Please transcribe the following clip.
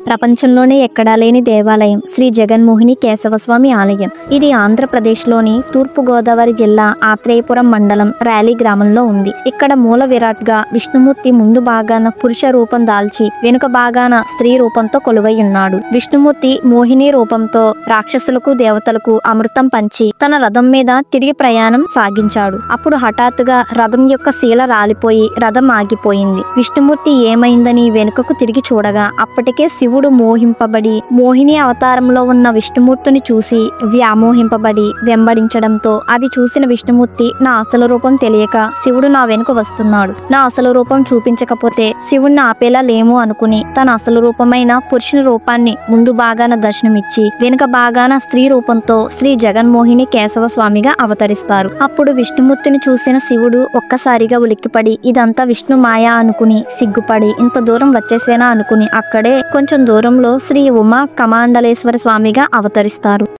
ప్రపంచంలోనే ఎక్కడా లేని దేవాలయం శ్రీ జగన్మోహిని కేశవస్వామి ఆలయం. ఇది ఆంధ్రప్రదేశ్లోని తూర్పుగోదావరి జిల్లా ఆత్రేయపురం మండలం ర్యాలీ గ్రామంలో ఉంది. ఇక్కడ మూల విరాట్గా విష్ణుమూర్తి ముందు భాగాన పురుష రూపం దాల్చి వెనుక భాగాన స్త్రీ రూపంతో కొలువై ఉన్నాడు. విష్ణుమూర్తి మోహిని రూపంతో రాక్షసులకు దేవతలకు అమృతం పంచి తన రథం మీద తిరిగి ప్రయాణం సాగించాడు. అప్పుడు హఠాత్తుగా రథం యొక్క శీల రాలిపోయి రథం ఆగిపోయింది. విష్ణుమూర్తి ఏమైందని వెనుకకు తిరిగి చూడగా అప్పటికే శివుడు మోహింపబడి మోహిని అవతారంలో ఉన్న విష్ణుమూర్తిని చూసి వ్యామోహింపబడి వెంబడించడంతో అది చూసిన విష్ణుమూర్తి నా అసలు రూపం తెలియక శివుడు నా వెనుక వస్తున్నాడు, నా అసలు రూపం చూపించకపోతే శివుణ్ణి ఆపేలా లేము అనుకుని తన అసలు రూపమైన పురుషుని రూపాన్ని ముందు భాగాన దర్శనమిచ్చి వెనుక భాగాన స్త్రీ రూపంతో శ్రీ జగన్మోహిని కేశవ స్వామిగా అవతరిస్తారు. అప్పుడు విష్ణుమూర్తిని చూసిన శివుడు ఒక్కసారిగా ఉలిక్కిపడి ఇదంతా విష్ణు మాయా అనుకుని సిగ్గుపడి ఇంత దూరం వచ్చేసేనా అనుకుని అక్కడే కొంచెం దూరంలో శ్రీ ఉమా కమాండలేశ్వర స్వామిగా అవతరిస్తారు.